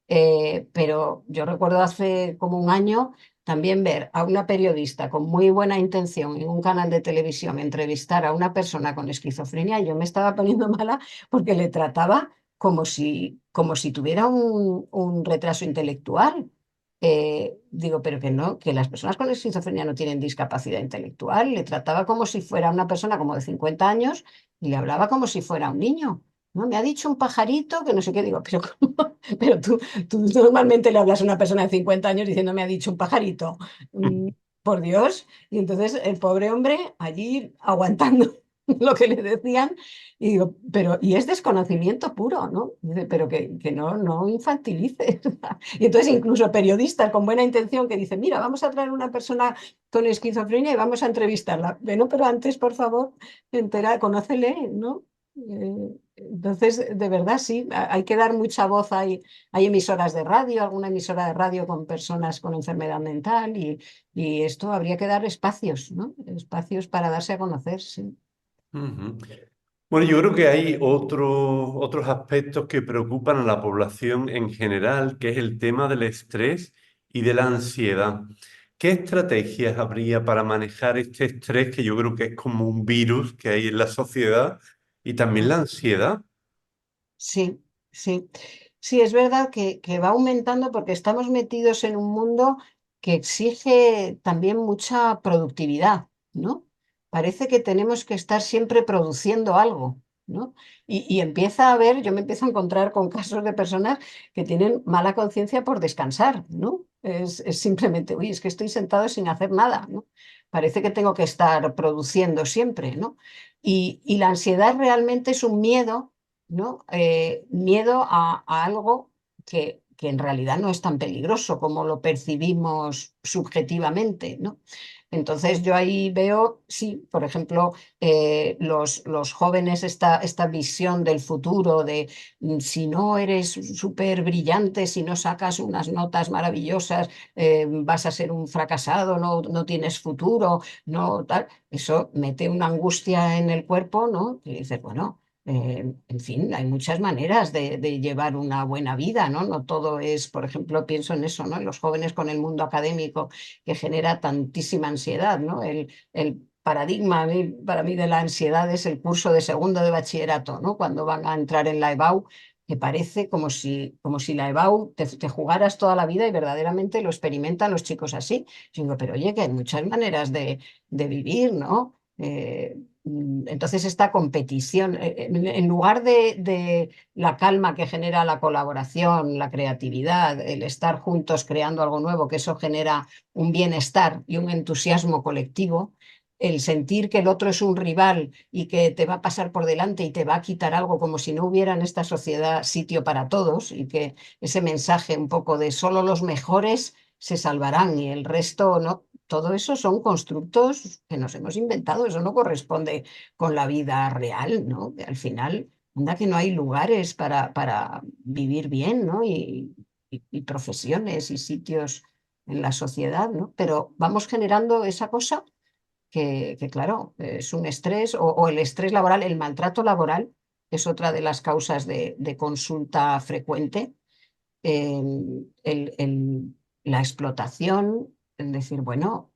[SPEAKER 2] Pero yo recuerdo hace como un año también ver a una periodista con muy buena intención en un canal de televisión entrevistar a una persona con esquizofrenia y yo me estaba poniendo mala porque le trataba como si tuviera un retraso intelectual. Digo, pero que no, que las personas con esquizofrenia no tienen discapacidad intelectual. Le trataba como si fuera una persona como de 50 años y le hablaba como si fuera un niño. ¿No? Me ha dicho un pajarito que no sé qué digo, pero, pero tú normalmente le hablas a una persona de 50 años diciendo me ha dicho un pajarito. Por Dios. Y entonces el pobre hombre allí aguantando. lo que le decían, y digo, y es desconocimiento puro, ¿no? Dice, pero que no infantilices. Y entonces incluso periodistas con buena intención que dicen, mira, vamos a traer una persona con esquizofrenia y vamos a entrevistarla. Bueno, pero antes, por favor, conócele, ¿no? Entonces, de verdad, sí, hay que dar mucha voz. Hay emisoras de radio, alguna emisora de radio con personas con enfermedad mental y esto habría que dar espacios, ¿no? Espacios para darse a conocer, sí.
[SPEAKER 3] Ujú. Bueno, yo creo que hay otros aspectos que preocupan a la población en general, que es el tema del estrés y de la ansiedad. ¿Qué estrategias habría para manejar este estrés, que yo creo que es como un virus que hay en la sociedad, y también la ansiedad?
[SPEAKER 2] Sí, sí. Sí, es verdad que va aumentando porque estamos metidos en un mundo que exige también mucha productividad, ¿no? Parece que tenemos que estar siempre produciendo algo, ¿no? Y empieza a haber, yo me empiezo a encontrar con casos de personas que tienen mala conciencia por descansar, ¿no? Es simplemente, uy, es que estoy sentado sin hacer nada, ¿no? Parece que tengo que estar produciendo siempre, ¿no? Y la ansiedad realmente es un miedo, ¿no? Miedo a algo que en realidad no es tan peligroso como lo percibimos subjetivamente, ¿no? Entonces yo ahí veo, sí, por ejemplo, los jóvenes, esta visión del futuro de si no eres súper brillante, si no sacas unas notas maravillosas, vas a ser un fracasado, no tienes futuro, no tal. Eso mete una angustia en el cuerpo, ¿no? Y dices, bueno, en fin, hay muchas maneras de llevar una buena vida, ¿no? No todo es, por ejemplo, pienso en eso, ¿no? En los jóvenes con el mundo académico que genera tantísima ansiedad, ¿no? El paradigma para mí de la ansiedad es el curso de segundo de bachillerato, ¿no? Cuando van a entrar en la EBAU, que parece como si la EBAU te jugaras toda la vida y verdaderamente lo experimentan los chicos así. Yo digo, pero oye, que hay muchas maneras de vivir, ¿no? Entonces esta competición, en lugar de la calma que genera la colaboración, la creatividad, el estar juntos creando algo nuevo, que eso genera un bienestar y un entusiasmo colectivo, el sentir que el otro es un rival y que te va a pasar por delante y te va a quitar algo como si no hubiera en esta sociedad sitio para todos y que ese mensaje un poco de solo los mejores se salvarán y el resto no. Todo eso son constructos que nos hemos inventado, eso no corresponde con la vida real, ¿no? Que al final, anda que no hay lugares para vivir bien, ¿no? Y profesiones y sitios en la sociedad, ¿no? Pero vamos generando esa cosa que, claro, es un estrés o el estrés laboral, el maltrato laboral es otra de las causas de consulta frecuente, eh, la explotación, es decir, bueno,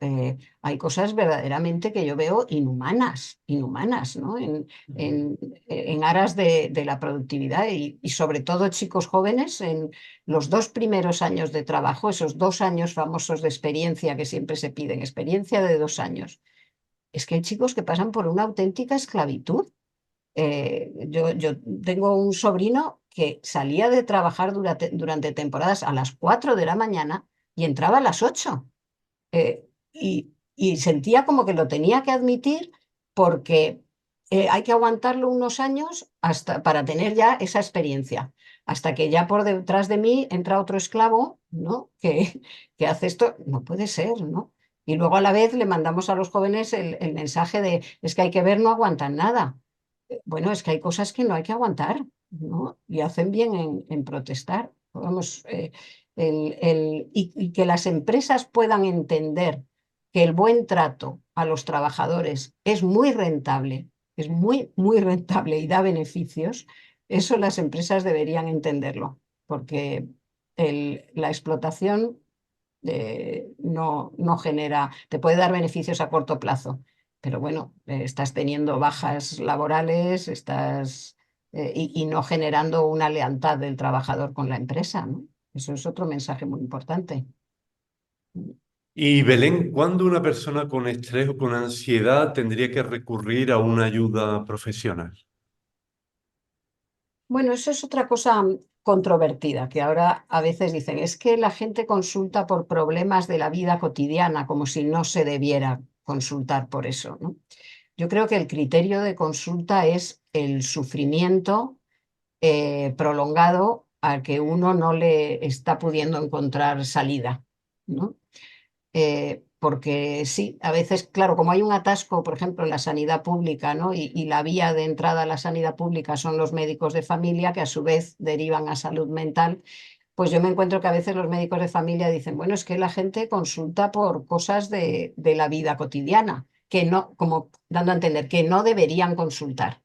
[SPEAKER 2] hay cosas verdaderamente que yo veo inhumanas, ¿no? En aras de la productividad y sobre todo chicos jóvenes en los 2 primeros años de trabajo, esos 2 años famosos de experiencia que siempre se piden, experiencia de 2 años. Es que hay chicos que pasan por una auténtica esclavitud. Yo tengo un sobrino que salía de trabajar durante temporadas a las 4 de la mañana y entraba a las 8. Y sentía como que lo tenía que admitir porque hay que aguantarlo unos años para tener ya esa experiencia. Hasta que ya por detrás de mí entra otro esclavo, ¿no? Que hace esto. No puede ser, ¿no? Y luego a la vez le mandamos a los jóvenes el mensaje de es que hay que ver, no aguantan nada. Bueno, es que hay cosas que no hay que aguantar, ¿no? Y hacen bien en protestar. Vamos, y que las empresas puedan entender que el buen trato a los trabajadores es muy rentable, es muy, muy rentable y da beneficios, eso las empresas deberían entenderlo, porque la explotación no genera, te puede dar beneficios a corto plazo, pero bueno, estás teniendo bajas laborales, y no generando una lealtad del trabajador con la empresa, ¿no? Eso es otro mensaje muy importante.
[SPEAKER 3] Y Belén, ¿cuándo una persona con estrés o con ansiedad tendría que recurrir a una ayuda profesional?
[SPEAKER 2] Bueno, eso es otra cosa controvertida, que ahora a veces dicen, es que la gente consulta por problemas de la vida cotidiana, como si no se debiera consultar por eso, ¿no? Yo creo que el criterio de consulta es el sufrimiento prolongado al que uno no le está pudiendo encontrar salida, ¿no? Porque sí, a veces, claro, como hay un atasco, por ejemplo, en la sanidad pública, ¿no? Y la vía de entrada a la sanidad pública son los médicos de familia, que a su vez derivan a salud mental, pues yo me encuentro que a veces los médicos de familia dicen, bueno, es que la gente consulta por cosas de la vida cotidiana, que no, como dando a entender, que no deberían consultar.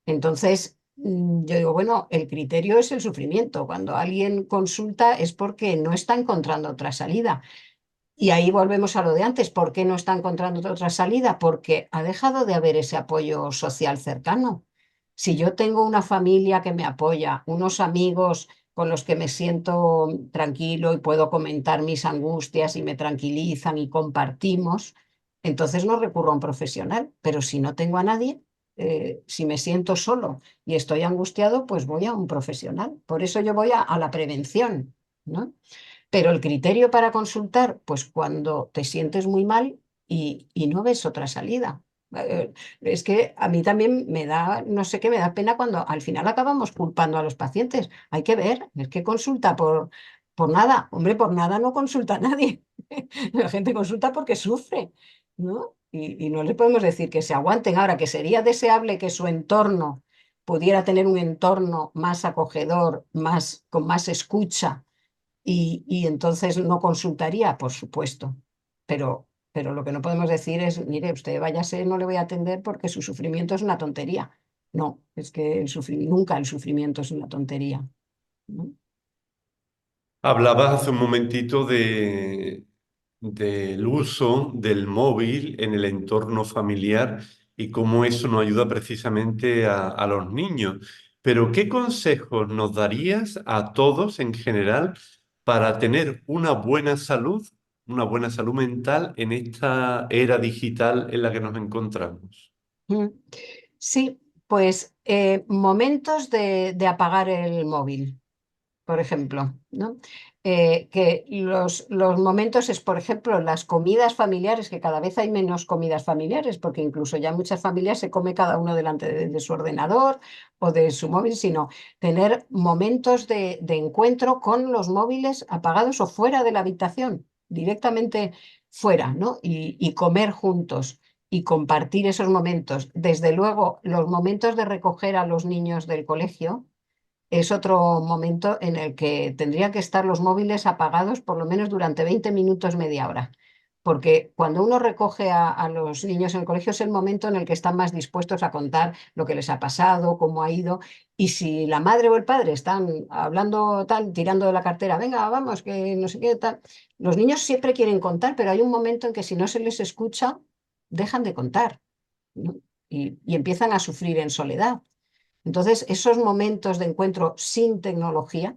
[SPEAKER 2] Entonces, yo digo, bueno, el criterio es el sufrimiento. Cuando alguien consulta es porque no está encontrando otra salida. Y ahí volvemos a lo de antes. ¿Por qué no está encontrando otra salida? Porque ha dejado de haber ese apoyo social cercano. Si yo tengo una familia que me apoya, unos amigos con los que me siento tranquilo y puedo comentar mis angustias y me tranquilizan y compartimos, entonces no recurro a un profesional. Pero si no tengo a nadie, si me siento solo y estoy angustiado, pues voy a un profesional. Por eso yo voy a la prevención, ¿no? Pero el criterio para consultar, pues cuando te sientes muy mal y no ves otra salida. Es que a mí también me da, no sé qué, me da pena cuando al final acabamos culpando a los pacientes. Hay que ver, es que consulta por nada. Hombre, por nada no consulta a nadie. La gente consulta porque sufre, ¿no? Y no le podemos decir que se aguanten. Ahora, que sería deseable que su entorno pudiera tener un entorno más acogedor, más, con más escucha y entonces no consultaría, por supuesto. Pero lo que no podemos decir es, mire, usted váyase, no le voy a atender porque su sufrimiento es una tontería. No, es que nunca el sufrimiento es una tontería, ¿no?
[SPEAKER 3] Hablabas hace un momentito del uso del móvil en el entorno familiar y cómo eso nos ayuda precisamente a los niños. Pero ¿qué consejos nos darías a todos en general para tener una buena salud mental en esta era digital en la que nos encontramos?
[SPEAKER 2] Mm. Sí, pues momentos de apagar el móvil, por ejemplo, ¿no? Que los momentos es, por ejemplo, las comidas familiares, que cada vez hay menos comidas familiares, porque incluso ya muchas familias se come cada uno delante de su ordenador o de su móvil, sino tener momentos de encuentro con los móviles apagados o fuera de la habitación, directamente fuera, ¿no? Y comer juntos y compartir esos momentos. Desde luego, los momentos de recoger a los niños del colegio es otro momento en el que tendrían que estar los móviles apagados por lo menos durante 20 minutos, media hora. Porque cuando uno recoge a los niños en el colegio es el momento en el que están más dispuestos a contar lo que les ha pasado, cómo ha ido. Y si la madre o el padre están hablando tal, tirando de la cartera, venga, vamos, que no sé qué tal. Los niños siempre quieren contar, pero hay un momento en que si no se les escucha, dejan de contar, ¿no? Y empiezan a sufrir en soledad. Entonces, esos momentos de encuentro sin tecnología,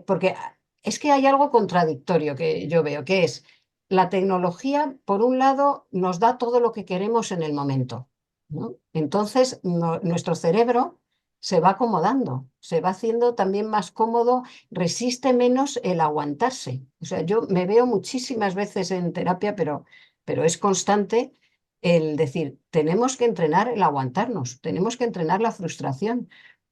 [SPEAKER 2] porque es que hay algo contradictorio que yo veo, que es la tecnología, por un lado, nos da todo lo que queremos en el momento, ¿no? Entonces, nuestro cerebro se va acomodando, se va haciendo también más cómodo, resiste menos el aguantarse. O sea, yo me veo muchísimas veces en terapia, pero es constante el decir, tenemos que entrenar el aguantarnos, tenemos que entrenar la frustración,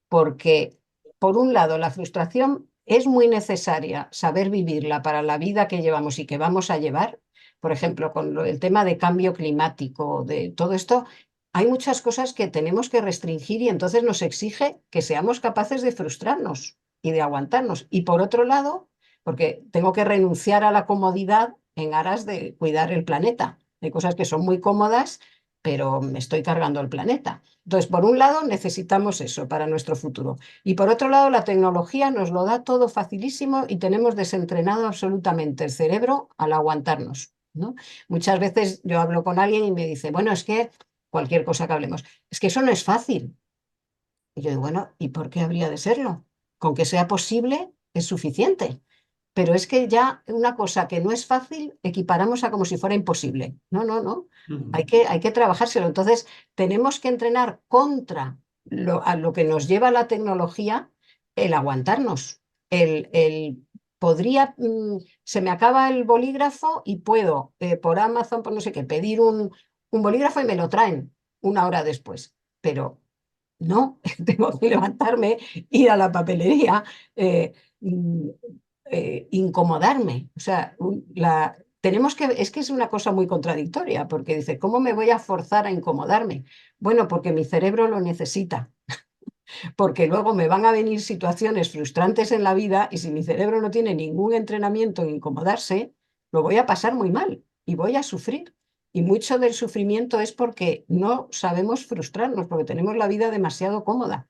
[SPEAKER 2] porque por un lado la frustración es muy necesaria saber vivirla para la vida que llevamos y que vamos a llevar. Por ejemplo, con el tema de cambio climático, de todo esto, hay muchas cosas que tenemos que restringir y entonces nos exige que seamos capaces de frustrarnos y de aguantarnos. Y por otro lado, porque tengo que renunciar a la comodidad en aras de cuidar el planeta. Hay cosas que son muy cómodas, pero me estoy cargando el planeta. Entonces, por un lado, necesitamos eso para nuestro futuro. Y por otro lado, la tecnología nos lo da todo facilísimo y tenemos desentrenado absolutamente el cerebro al aguantarnos, ¿no? Muchas veces yo hablo con alguien y me dice, bueno, es que cualquier cosa que hablemos, es que eso no es fácil. Y yo digo, bueno, ¿y por qué habría de serlo? Con que sea posible es suficiente. Pero es que ya una cosa que no es fácil, equiparamos a como si fuera imposible. No, no, no.
[SPEAKER 3] Ujú.
[SPEAKER 2] Hay que trabajárselo. Entonces, tenemos que entrenar contra a lo que nos lleva la tecnología, el aguantarnos. Podría, se me acaba el bolígrafo y puedo por Amazon, por no sé qué, pedir un bolígrafo y me lo traen una hora después. Pero no, tengo que levantarme, ir a la papelería, mm, incomodarme. O sea, tenemos que, es que es una cosa muy contradictoria, porque dice, ¿cómo me voy a forzar a incomodarme? Bueno, porque mi cerebro lo necesita, porque luego me van a venir situaciones frustrantes en la vida y si mi cerebro no tiene ningún entrenamiento en incomodarse, lo voy a pasar muy mal y voy a sufrir. Y mucho del sufrimiento es porque no sabemos frustrarnos, porque tenemos la vida demasiado cómoda.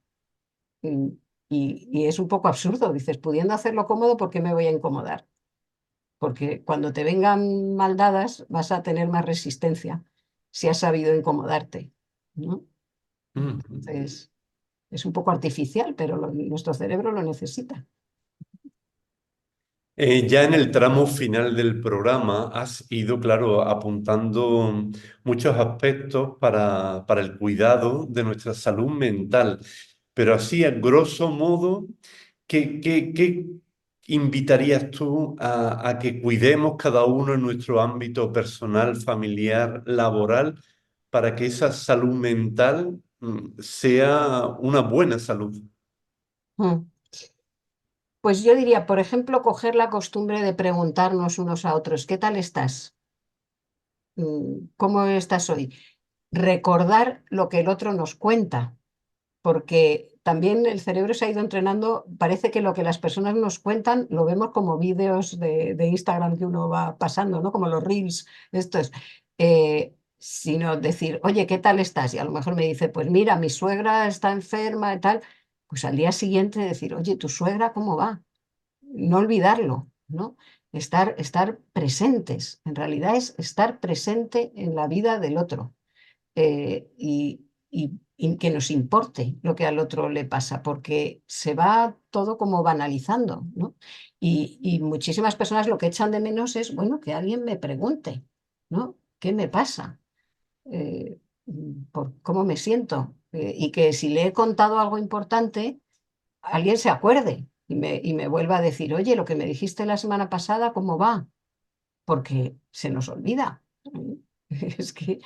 [SPEAKER 2] Y, y es un poco absurdo, dices, pudiendo hacerlo cómodo, ¿por qué me voy a incomodar? Porque cuando te vengan mal dadas vas a tener más resistencia si has sabido incomodarte, ¿no?
[SPEAKER 3] Mm.
[SPEAKER 2] Entonces, es un poco artificial, pero nuestro cerebro lo necesita.
[SPEAKER 3] Ya en el tramo final del programa has ido, claro, apuntando muchos aspectos para el cuidado de nuestra salud mental, pero así, a grosso modo, ¿qué invitarías tú a que cuidemos cada uno en nuestro ámbito personal, familiar, laboral, para que esa salud mental sea una buena salud?
[SPEAKER 2] Mm. Pues yo diría, por ejemplo, coger la costumbre de preguntarnos unos a otros, ¿qué tal estás? ¿Cómo estás hoy? Recordar lo que el otro nos cuenta, porque también el cerebro se ha ido entrenando, parece que lo que las personas nos cuentan lo vemos como vídeos de Instagram que uno va pasando, ¿no? Como los reels, estos. Sino decir, oye, ¿qué tal estás? Y a lo mejor me dice, pues mira, mi suegra está enferma y tal. Pues al día siguiente decir, oye, ¿tu suegra cómo va? No olvidarlo, ¿no? Estar presentes, en realidad es estar presente en la vida del otro y que nos importe lo que al otro le pasa, porque se va todo como banalizando, ¿no? Y muchísimas personas lo que echan de menos es, bueno, que alguien me pregunte, ¿no? ¿Qué me pasa? Eh, por cómo me siento. Y que si le he contado algo importante, alguien se acuerde y me vuelva a decir, oye, lo que me dijiste la semana pasada, ¿cómo va? Porque se nos olvida. Es que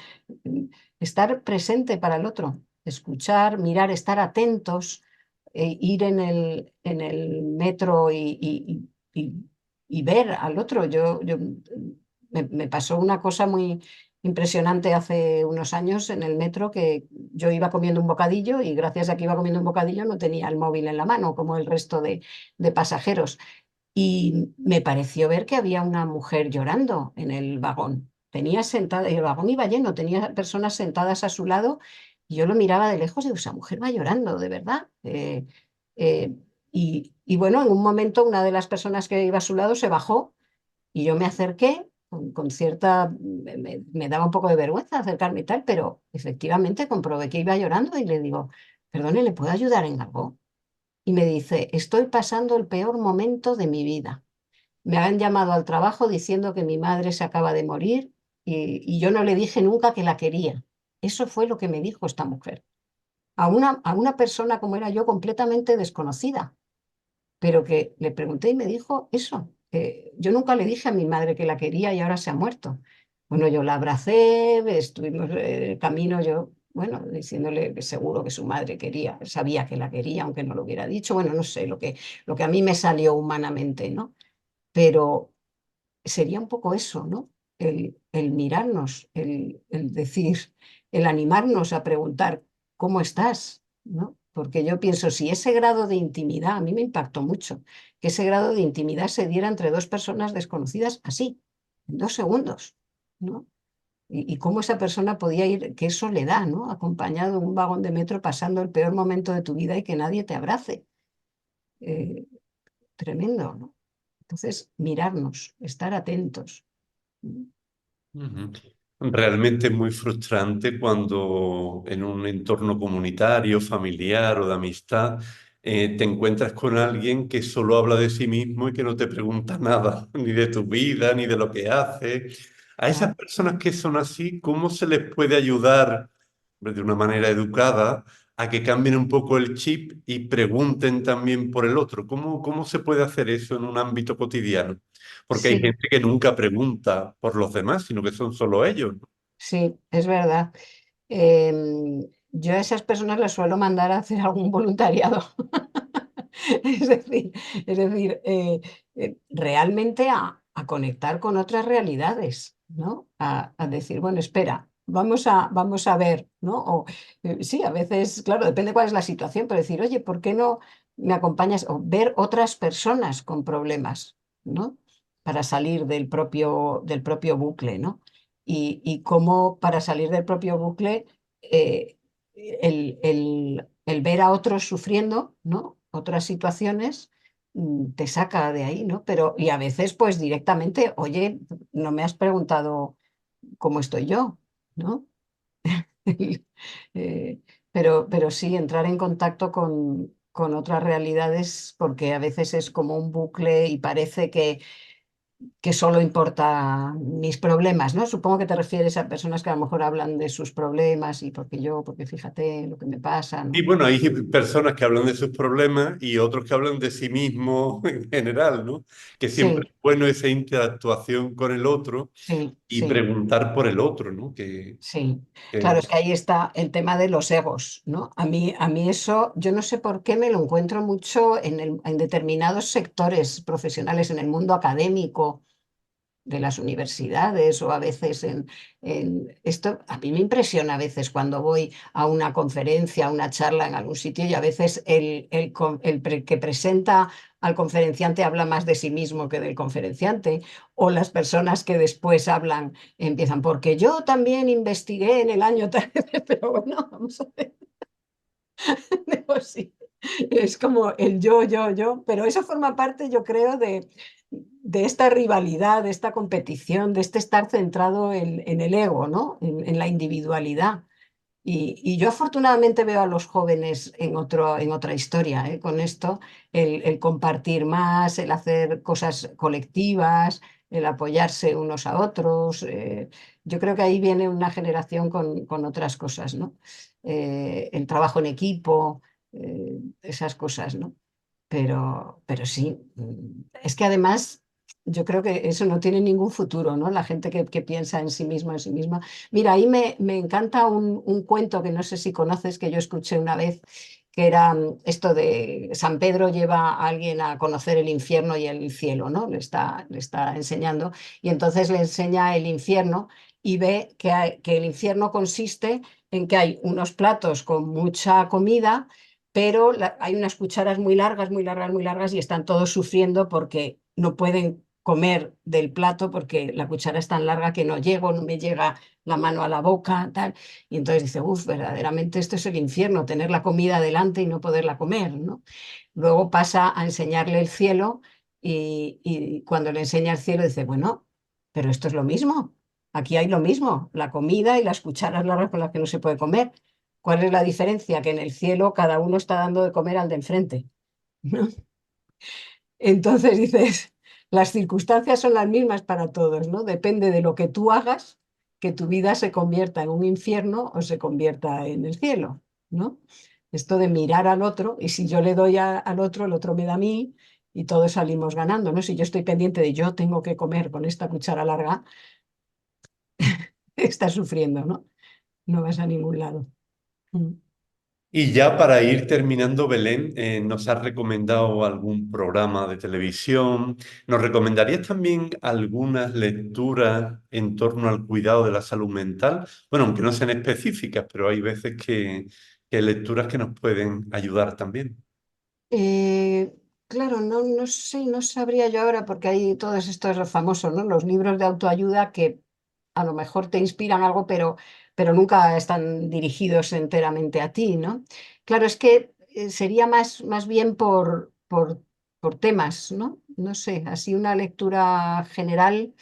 [SPEAKER 2] estar presente para el otro, escuchar, mirar, estar atentos, ir en el metro y ver al otro. Me pasó una cosa muy impresionante hace unos años en el metro que yo iba comiendo un bocadillo y gracias a que iba comiendo un bocadillo no tenía el móvil en la mano como el resto de pasajeros. Y me pareció ver que había una mujer llorando en el vagón. Tenía sentada, y el vagón iba lleno, tenía personas sentadas a su lado, y yo lo miraba de lejos y digo, esa mujer va llorando, de verdad. Eh, y bueno, en un momento una de las personas que iba a su lado se bajó y yo me acerqué con cierta, me daba un poco de vergüenza acercarme y tal, pero efectivamente comprobé que iba llorando y le digo, perdone, ¿le puedo ayudar en algo? Y me dice, estoy pasando el peor momento de mi vida. Me han llamado al trabajo diciendo que mi madre se acaba de morir y yo no le dije nunca que la quería. Eso fue lo que me dijo esta mujer. A una persona como era yo, completamente desconocida, pero que le pregunté y me dijo eso. Que yo nunca le dije a mi madre que la quería y ahora se ha muerto. Bueno, yo la abracé, estuvimos camino, yo, bueno, diciéndole que seguro que su madre quería, sabía que la quería, aunque no lo hubiera dicho. Bueno, no sé, lo que a mí me salió humanamente, ¿no? Pero sería un poco eso, ¿no? El mirarnos, el decir, el animarnos a preguntar, ¿cómo estás? ¿No? Porque yo pienso, si ese grado de intimidad, a mí me impactó mucho, que ese grado de intimidad se diera entre dos personas desconocidas así, en 2 segundos, ¿no? Y cómo esa persona podía ir, qué soledad, ¿no? Acompañado en un vagón de metro pasando el peor momento de tu vida y que nadie te abrace. Eh, Tremendo, ¿no? Entonces, mirarnos, estar atentos.
[SPEAKER 3] Ujú. Realmente es muy frustrante cuando en un entorno comunitario, familiar o de amistad te encuentras con alguien que solo habla de sí mismo y que no te pregunta nada, ni de tu vida, ni de lo que hace. A esas
[SPEAKER 2] Ah,
[SPEAKER 3] personas que son así, ¿cómo se les puede ayudar de una manera educada a que cambien un poco el chip y pregunten también por el otro? ¿Cómo se puede hacer eso en un ámbito cotidiano? Porque hay
[SPEAKER 2] sí,
[SPEAKER 3] gente que nunca pregunta por los demás, sino que son solo ellos, ¿no?
[SPEAKER 2] sí, es verdad. Yo a esas personas les suelo mandar a hacer algún voluntariado. Es decir, realmente a conectar con otras realidades, ¿no? A decir, bueno, espera, vamos a ver, ¿no? O, sí, a veces, claro, depende cuál es la situación, pero decir, oye, ¿por qué no me acompañas? O ver otras personas con problemas, ¿no? Para salir del propio bucle, ¿no? Y cómo para salir del propio bucle, el ver a otros sufriendo, ¿no? Otras situaciones, te saca de ahí, ¿no? Pero, y a veces, pues directamente, oye, no me has preguntado cómo estoy yo, ¿no? Eh, pero sí, entrar en contacto con otras realidades, porque a veces es como un bucle y parece que solo importa mis problemas, ¿no? Supongo que te refieres a personas que a lo mejor hablan de sus problemas y porque fíjate lo que me pasa,
[SPEAKER 3] Y
[SPEAKER 2] ¿no?
[SPEAKER 3] bueno, hay personas que hablan de sus problemas y otros que hablan de sí mismos en general, ¿no? Que siempre
[SPEAKER 2] Sí,
[SPEAKER 3] es bueno esa interactuación con el otro
[SPEAKER 2] sí,
[SPEAKER 3] y
[SPEAKER 2] sí.
[SPEAKER 3] preguntar por el otro, ¿no?
[SPEAKER 2] Sí, claro,
[SPEAKER 3] Que-
[SPEAKER 2] es que ahí está el tema de los egos, ¿no? A mí eso, yo no sé por qué me lo encuentro mucho en determinados sectores profesionales, en el mundo académico de las universidades o a veces esto, a mí me impresiona a veces cuando voy a una conferencia, a una charla en algún sitio y a veces que presenta al conferenciante habla más de sí mismo que del conferenciante o las personas que después hablan empiezan porque yo también investigué en el año tal, pero bueno, vamos a ver, digo, sí. Es como el yo, pero eso forma parte, yo creo, de esta rivalidad, de esta competición, de este estar centrado en el ego, ¿no? En la individualidad. Y yo afortunadamente veo a los jóvenes en otra historia, ¿eh? Con esto, el compartir más, el hacer cosas colectivas, el apoyarse unos a otros. Yo creo que ahí viene una generación con otras cosas, ¿no? El trabajo en equipo, esas cosas, ¿no? Pero sí, es que además yo creo que eso no tiene ningún futuro, ¿no? La gente que piensa en sí misma, en sí misma. Mira, ahí me encanta un cuento que no sé si conoces, que yo escuché una vez, que era esto de San Pedro lleva a alguien a conocer el infierno y el cielo, ¿no? Le está enseñando, y entonces le enseña el infierno y ve que el infierno consiste en que hay unos platos con mucha comida pero hay unas cucharas muy largas, muy largas, muy largas y están todos sufriendo porque no pueden comer del plato porque la cuchara es tan larga que no llego, no me llega la mano a la boca, tal. Y entonces dice, uff, verdaderamente esto es el infierno, tener la comida delante y no poderla comer, ¿no? Luego pasa a enseñarle el cielo y cuando le enseña el cielo dice, bueno, pero esto es lo mismo, aquí hay lo mismo, la comida y las cucharas largas con las que no se puede comer. ¿Cuál es la diferencia? Que en el cielo cada uno está dando de comer al de enfrente, ¿no? Entonces dices, las circunstancias son las mismas para todos, ¿no? Depende de lo que tú hagas, que tu vida se convierta en un infierno o se convierta en el cielo, ¿no? Esto de mirar al otro, y si yo le doy al otro, el otro me da a mí, y todos salimos ganando, ¿no? Si yo estoy pendiente de yo tengo que comer con esta cuchara larga, estás sufriendo, ¿no? No vas a ningún lado. Mm.
[SPEAKER 3] Y ya para ir terminando, Belén, ¿nos has recomendado algún programa de televisión? ¿Nos recomendarías también algunas lecturas en torno al cuidado de la salud mental? Bueno, aunque no sean específicas, pero hay veces que hay lecturas que nos pueden ayudar también.
[SPEAKER 2] Eh, claro, no sé, no sabría yo ahora, porque hay todos estos famosos, ¿no? Los libros de autoayuda que a lo mejor te inspiran algo, pero nunca están dirigidos enteramente a ti, ¿no? Claro, es que sería más bien por temas, ¿no? No sé, así una lectura general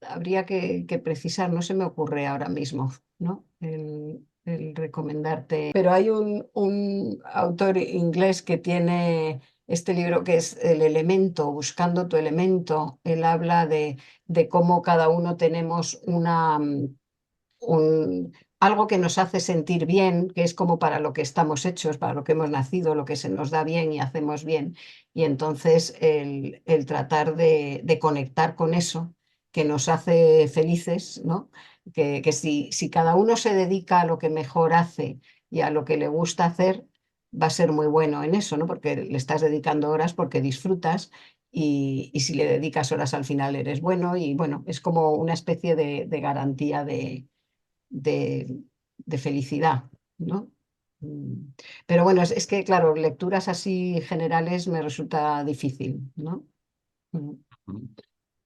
[SPEAKER 2] habría que precisar, no se me ocurre ahora mismo, ¿no? El recomendarte. Pero hay un autor inglés que tiene este libro que es El elemento, buscando tu elemento. Él habla de cómo cada uno tenemos algo que nos hace sentir bien, que es como para lo que estamos hechos, para lo que hemos nacido, lo que se nos da bien y hacemos bien. Y entonces el tratar de conectar con eso que nos hace felices, ¿no? Que si cada uno se dedica a lo que mejor hace y a lo que le gusta hacer, va a ser muy bueno en eso, ¿no? Porque le estás dedicando horas porque disfrutas y si le dedicas horas al final eres bueno y bueno, es como una especie de garantía de, de felicidad, ¿no? Mm. Pero bueno, es que, claro, lecturas así generales me resulta difícil, ¿no? Mm.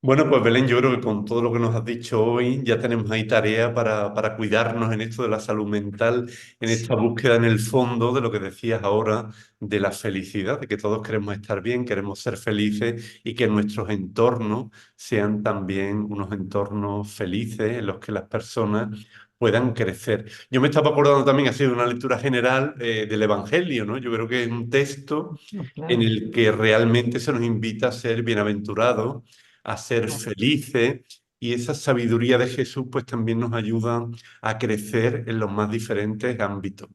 [SPEAKER 3] Bueno, pues Belén, yo creo que con todo lo que nos has dicho hoy ya tenemos ahí tarea para cuidarnos en esto de la salud mental, en esta búsqueda en el fondo de lo que decías ahora, de la felicidad, de que todos queremos estar bien, queremos ser felices y que nuestros entornos sean también unos entornos felices en los que las personas puedan crecer. Yo me estaba acordando también, ha sido una lectura general del Evangelio, ¿no? Yo creo que es un texto
[SPEAKER 2] No,
[SPEAKER 3] en
[SPEAKER 2] claro,
[SPEAKER 3] el que realmente se nos invita a ser bienaventurados, a ser
[SPEAKER 2] claro.
[SPEAKER 3] felices, y esa sabiduría de Jesús pues también nos ayuda a crecer en los más diferentes ámbitos.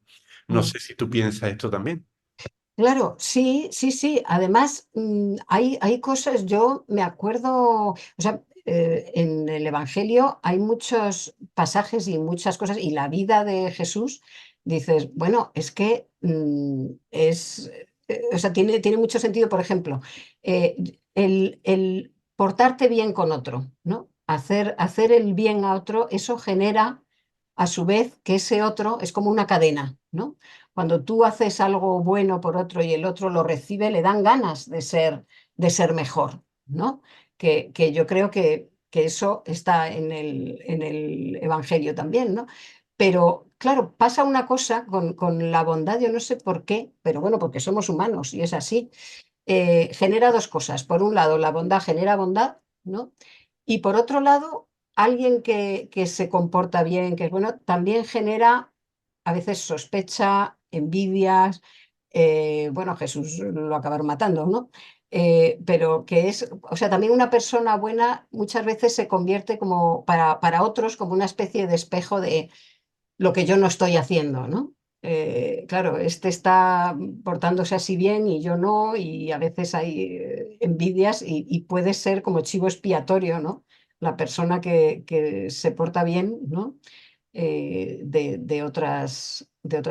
[SPEAKER 3] No
[SPEAKER 2] Mm.
[SPEAKER 3] sé si tú piensas esto también.
[SPEAKER 2] Claro, sí, sí, sí. Además, hay cosas, yo me acuerdo, o sea, en el Evangelio hay muchos pasajes y muchas cosas, y la vida de Jesús, dices, bueno, es que o sea, tiene mucho sentido, por ejemplo, el portarte bien con otro, ¿no? Hacer el bien a otro, eso genera, a su vez, que ese otro es como una cadena, ¿no? Cuando tú haces algo bueno por otro y el otro lo recibe, le dan ganas de ser mejor, ¿no? Que yo creo que eso está en el Evangelio también, ¿no? Pero claro, pasa una cosa con la bondad, yo no sé por qué, pero bueno, porque somos humanos y es así. Genera dos cosas. Por un lado, la bondad genera bondad, ¿no? Y por otro lado, alguien que se comporta bien, que es bueno, también genera a veces sospecha, envidias. Bueno, Jesús lo acabaron matando, ¿no? Pero que es, o sea, también una persona buena muchas veces se convierte como para otros como una especie de espejo de lo que yo no estoy haciendo, ¿no? Claro, este está portándose así bien y yo no, y a veces hay envidias y puede ser como chivo expiatorio, ¿no? La persona que se porta bien, ¿no? De otras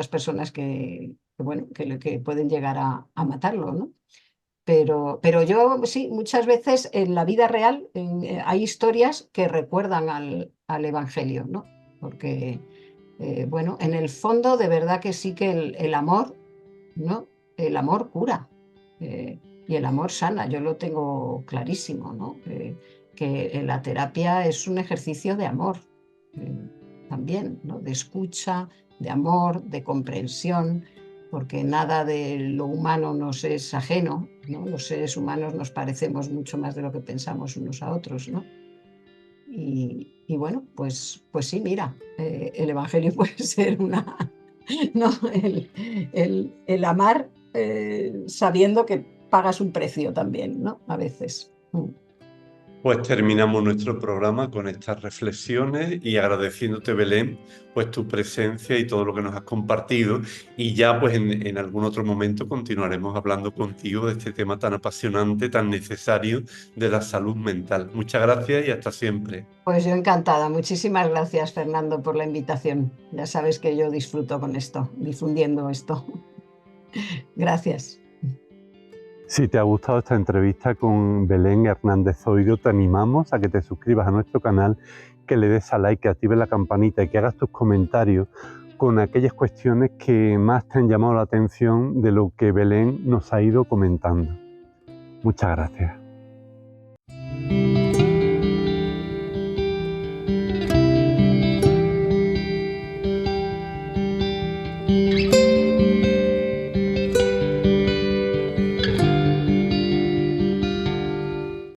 [SPEAKER 2] personas bueno, que pueden llegar a matarlo, ¿no? Pero yo sí, muchas veces en la vida real hay historias que recuerdan al Evangelio, ¿no? Porque, bueno, en el fondo de verdad que sí que el amor, ¿no? El amor cura y el amor sana, yo lo tengo clarísimo, ¿no? Que la terapia es un ejercicio de amor también, ¿no? De escucha, de amor, de comprensión, porque nada de lo humano nos es ajeno, ¿no? Los seres humanos nos parecemos mucho más de lo que pensamos unos a otros, ¿no? Y bueno, pues sí, mira, el Evangelio puede ser ¿no? El amar sabiendo que pagas un precio también, ¿no? A veces.
[SPEAKER 3] Pues terminamos nuestro programa con estas reflexiones y agradeciéndote, Belén, pues tu presencia y todo lo que nos has compartido. Y ya pues en algún otro momento continuaremos hablando contigo de este tema tan apasionante, tan necesario de la salud mental. Muchas gracias y hasta siempre.
[SPEAKER 2] Pues yo encantada. Muchísimas gracias, Fernando, por la invitación. Ya sabes que yo disfruto con esto, difundiendo esto. Gracias.
[SPEAKER 1] Si te ha gustado esta entrevista con Belén Hernández Zoido, te animamos a que te suscribas a nuestro canal, que le des a like, que actives la campanita y que hagas tus comentarios con aquellas cuestiones que más te han llamado la atención de lo que Belén nos ha ido comentando. Muchas gracias.